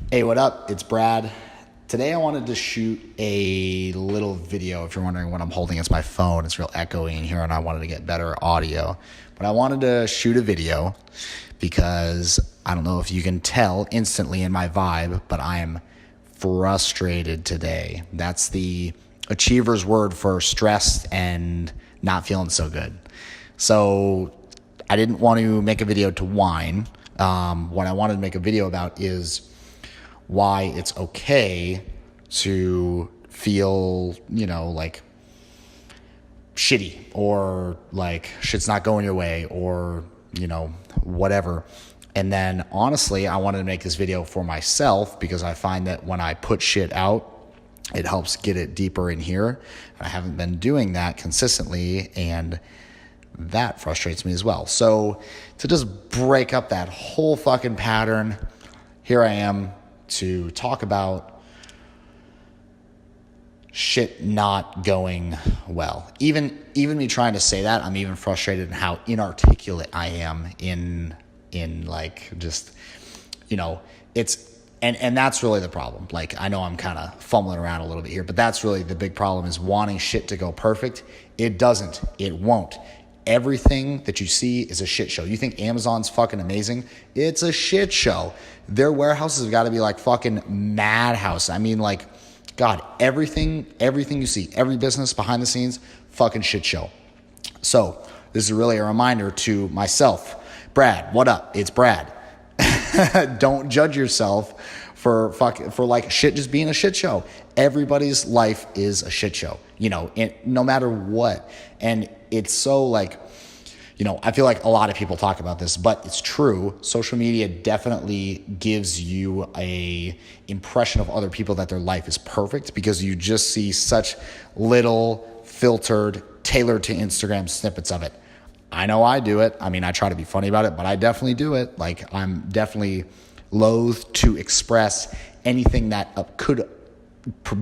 Hey, what up? It's Brad. Today I wanted to shoot a little video. If you're wondering what I'm holding, it's my phone. It's real echoey in here and I wanted to get better audio. But I wanted to shoot a video because I don't know if you can tell instantly in my vibe, but I am frustrated today. That's the achiever's word for stressed and not feeling so good. So I didn't want to make a video to whine. What I wanted to make a video about is why it's okay to feel, like shitty or like shit's not going your way or, whatever. And then honestly, I wanted to make this video for myself because I find that when I put shit out, it helps get it deeper in here. And I haven't been doing that consistently, and that frustrates me as well. So to just break up that whole fucking pattern, here I am to talk about shit not going well. Even me trying to say that, I'm even frustrated in how inarticulate I am in like just, it's, and that's really the problem. Like, I know I'm kind of fumbling around a little bit here, but that's really the big problem, is wanting shit to go perfect. It doesn't. It won't. Everything that you see is a shit show. You think Amazon's fucking amazing? It's a shit show. Their warehouses have got to be like fucking madhouse. I mean, like, God, everything you see, every business behind the scenes, fucking shit show. So this is really a reminder to myself. Brad, what up? It's Brad. Don't judge yourself for like shit just being a shit show. Everybody's life is a shit show, no matter what. And it's so like, I feel like a lot of people talk about this, but it's true. Social media definitely gives you a impression of other people that their life is perfect because you just see such little filtered, tailored to Instagram snippets of it. I know I do it. I mean, I try to be funny about it, but I definitely do it. Like, I'm definitely loath to express anything that could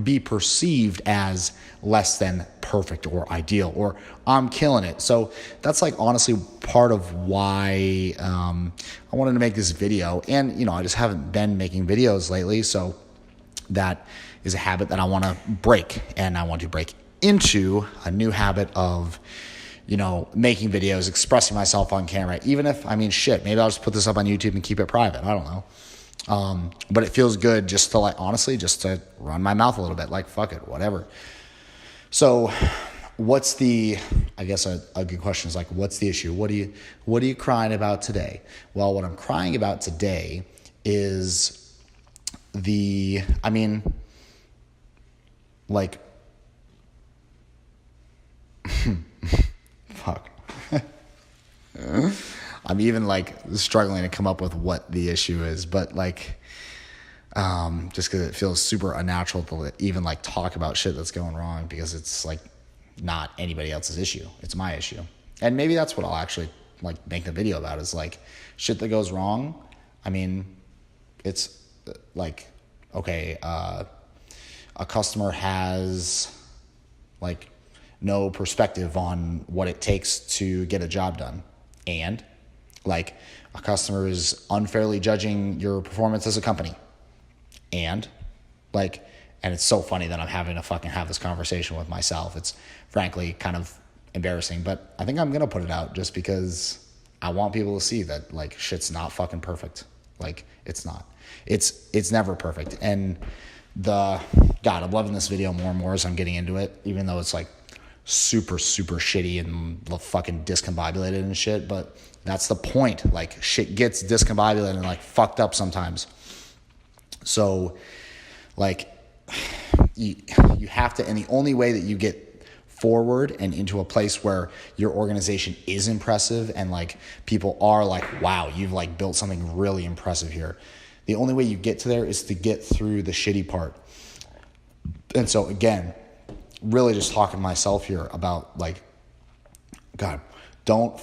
be perceived as less than perfect or ideal or I'm killing it. So that's like honestly part of why I wanted to make this video. And, I just haven't been making videos lately. So that is a habit that I want to break. And I want to break into a new habit of, making videos, expressing myself on camera. Even if, maybe I'll just put this up on YouTube and keep it private. I don't know. But it feels good just to honestly, just to run my mouth a little bit, like, fuck it, whatever. So what's a good question is like, what's the issue? What are you crying about today? Well, what I'm crying about today is fuck. I'm even struggling to come up with what the issue is, but just because it feels super unnatural to even talk about shit that's going wrong because it's not anybody else's issue. It's my issue. And maybe that's what I'll actually make the video about is shit that goes wrong. It's okay, a customer has no perspective on what it takes to get a job done. And a customer is unfairly judging your performance as a company. And it's so funny that I'm having to fucking have this conversation with myself. It's frankly kind of embarrassing, but I think I'm going to put it out just because I want people to see that shit's not fucking perfect. It's not. It's never perfect. And God, I'm loving this video more and more as I'm getting into it, even though it's super, super shitty and fucking discombobulated and shit. But that's the point. Shit gets discombobulated and fucked up sometimes. So you have to, and the only way that you get forward and into a place where your organization is impressive and people are wow, you've built something really impressive here. The only way you get to there is to get through the shitty part. And so again, really just talking to myself here about God, don't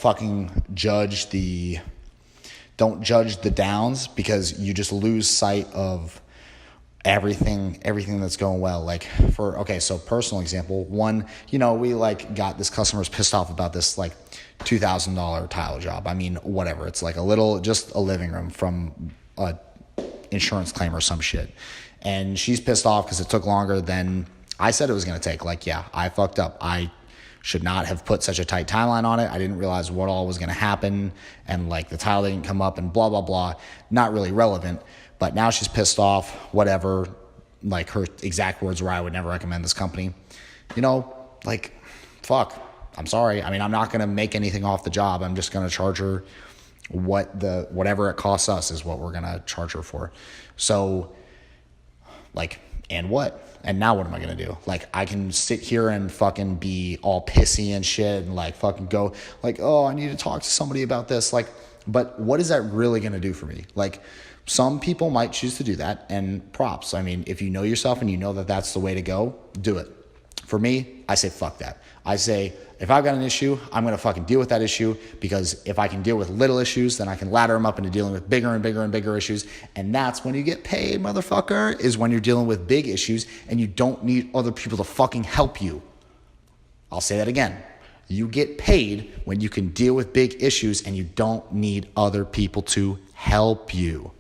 judge the downs because you just lose sight of everything that's going well. So personal example, one, we got this customer's pissed off about this $2,000 tile job. Whatever. It's just a living room from a insurance claim or some shit. And she's pissed off because it took longer than I said it was going to take. Like, yeah, I fucked up. I should not have put such a tight timeline on it. I didn't realize what all was going to happen, and like the title didn't come up and blah, blah, blah. Not really relevant, but now she's pissed off, whatever. Like her exact words were, I would never recommend this company. You know, like, fuck, I'm sorry. I mean, I'm not going to make anything off the job. I'm just going to charge her whatever it costs us is what we're going to charge her for. So like, and what? And now what am I going to do? Like, I can sit here and fucking be all pissy and shit and like fucking go like, oh, I need to talk to somebody about this. Like, but what is that really going to do for me? Like, some people might choose to do that, and props. I mean, if you know yourself and you know that that's the way to go, do it. For me, I say fuck that. I say, if I've got an issue, I'm going to fucking deal with that issue, because if I can deal with little issues, then I can ladder them up into dealing with bigger and bigger and bigger issues. And that's when you get paid, motherfucker, is when you're dealing with big issues and you don't need other people to fucking help you. I'll say that again. You get paid when you can deal with big issues and you don't need other people to help you.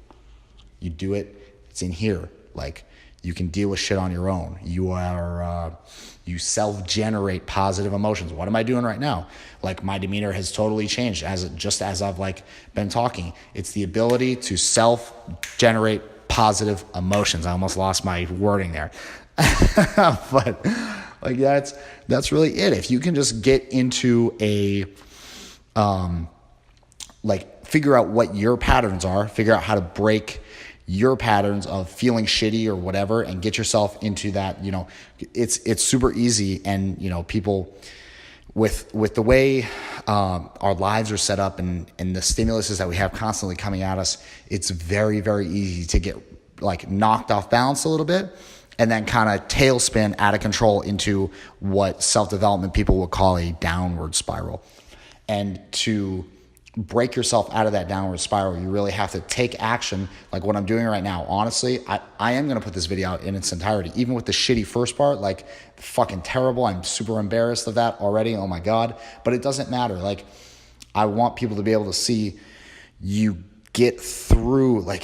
You do it, it's in here. Like, you can deal with shit on your own. You self-generate positive emotions. What am I doing right now? Like, my demeanor has totally changed just as I've like been talking. It's the ability to self-generate positive emotions. I almost lost my wording there. But like, that's really it. If you can just get into like, figure out what your patterns are, figure out how to break your patterns of feeling shitty or whatever, and get yourself into that, you know, it's super easy. And, you know, people with the way our lives are set up and the stimuluses that we have constantly coming at us, it's very, very easy to get like knocked off balance a little bit, and then kind of tailspin out of control into what self-development people would call a downward spiral. And to break yourself out of that downward spiral, you really have to take action, like what I'm doing right now. Honestly, I am going to put this video out in its entirety, even with the shitty first part, like fucking terrible. I'm super embarrassed of that already. Oh my God. But it doesn't matter. Like, I want people to be able to see you get through the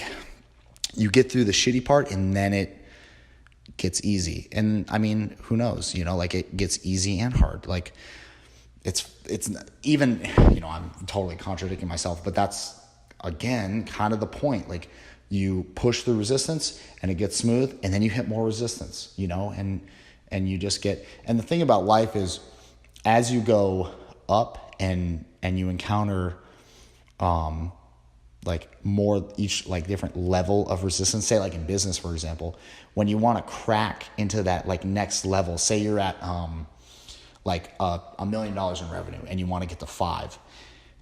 shitty part, and then it gets easy. And I mean, who knows, you know, like, it gets easy and hard. Like, it's even, you know, I'm totally contradicting myself, but that's, again, kind of the point. Like, you push through resistance and it gets smooth, and then you hit more resistance, you know, and you just get, and the thing about life is, as you go up and you encounter, like more each like different level of resistance, say like in business, for example, when you want to crack into that like next level, say you're at, like $1 million in revenue and you want to get to 5.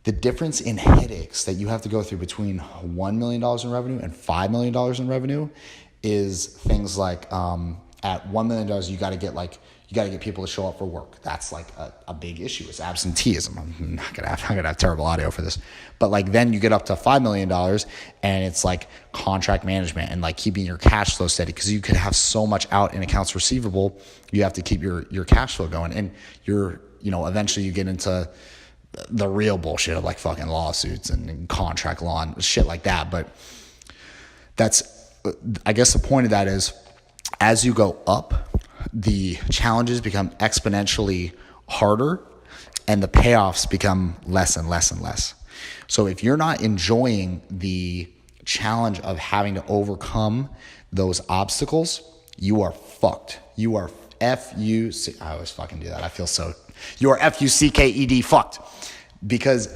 The difference in headaches that you have to go through between $1 million in revenue and $5 million in revenue is things like at $1 million, you got to get people to show up for work. That's like a big issue. It's absenteeism. I'm not gonna have terrible audio for this, but like then you get up to $5 million and it's like contract management and like keeping your cash flow steady, because you could have so much out in accounts receivable. You have to keep your cash flow going, and eventually you get into the real bullshit of like fucking lawsuits and contract law and shit like that. But I guess the point of that is, as you go up, the challenges become exponentially harder and the payoffs become less and less and less. So if you're not enjoying the challenge of having to overcome those obstacles, you are fucked. You are F-U-C... I always fucking do that. I feel so... You are F-U-C-K-E-D fucked. Because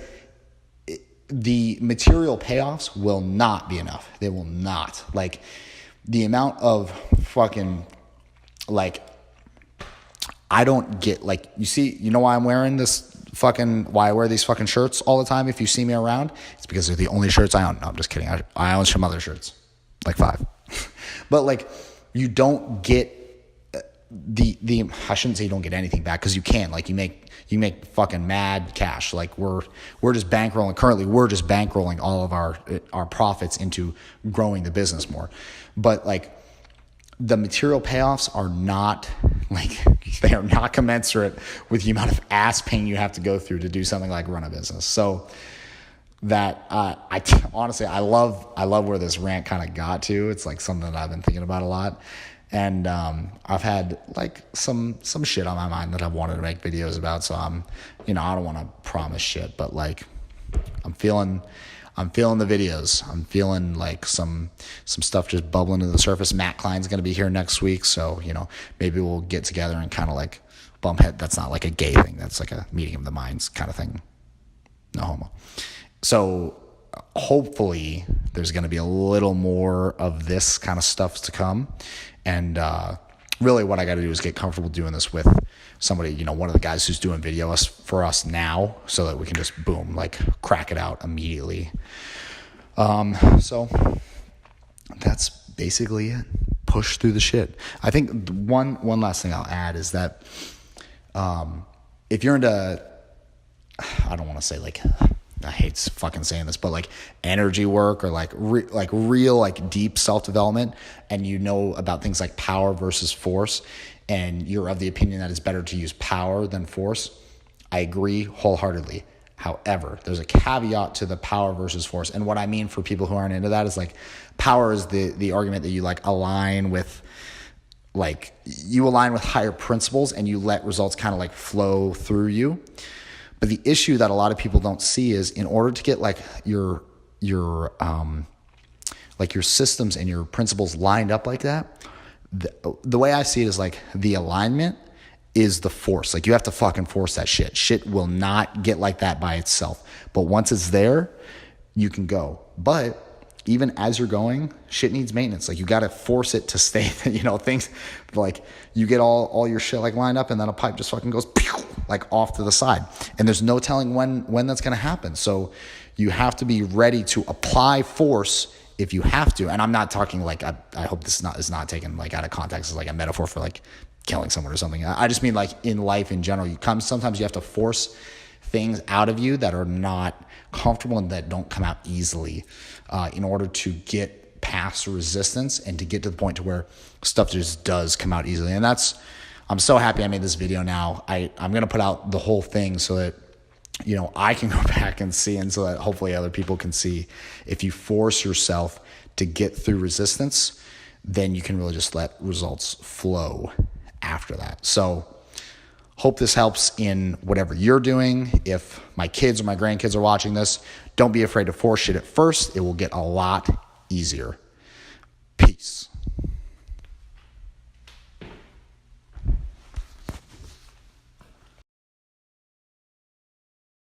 the material payoffs will not be enough. They will not. Like, the amount of fucking... Like, I don't get, like, you know why I'm wearing why I wear these fucking shirts all the time if you see me around? It's because they're the only shirts I own. No, I'm just kidding. I own some other shirts, like 5. But, like, you don't get I shouldn't say you don't get anything back, because you can. Like, you make fucking mad cash. Like, we're just bankrolling. Currently, we're just bankrolling all of our profits into growing the business more. But, like, the material payoffs are not, like, they are not commensurate with the amount of ass pain you have to go through to do something like run a business. So that honestly, I love where this rant kind of got to. It's like something that I've been thinking about a lot. And I've had like some shit on my mind that I've wanted to make videos about. So I don't want to promise shit, but like I'm feeling the videos. I'm feeling like some stuff just bubbling to the surface. Matt Klein's going to be here next week. So, maybe we'll get together and kind of like bump head. That's not like a gay thing. That's like a meeting of the minds kind of thing. No homo. So hopefully there's going to be a little more of this kind of stuff to come. And really what I got to do is get comfortable doing this with somebody, one of the guys who's doing video for us now, so that we can just boom, like crack it out immediately. So that's basically it. Push through the shit. I think one last thing I'll add is that if you're into, I don't want to say like, I hate fucking saying this, but like energy work or like real like deep self-development, and about things like power versus force, and you're of the opinion that it's better to use power than force, I agree wholeheartedly. However, there's a caveat to the power versus force. And what I mean for people who aren't into that is like power is the argument that you like align with higher principles and you let results kind of like flow through you. But the issue that a lot of people don't see is in order to get like your systems and your principles lined up like that, the way I see it is like the alignment is the force. Like you have to fucking force that shit. Shit will not get like that by itself. But once it's there, you can go. But even as you're going, shit needs maintenance. Like you got to force it to stay, things like you get all your shit like lined up and then a pipe just fucking goes like off to the side. And there's no telling when that's going to happen. So you have to be ready to apply force if you have to. And I'm not talking like, I hope this is not taken like out of context as like a metaphor for like killing someone or something. I just mean like in life in general, sometimes you have to force things out of you that are not comfortable and that don't come out easily in order to get past resistance and to get to the point to where stuff just does come out easily. And I'm so happy I made this video now. I'm going to put out the whole thing so that, I can go back and see, and so that hopefully other people can see. If you force yourself to get through resistance, then you can really just let results flow after that. So hope this helps in whatever you're doing. If my kids or my grandkids are watching this, don't be afraid to force shit at first. It will get a lot easier. Peace.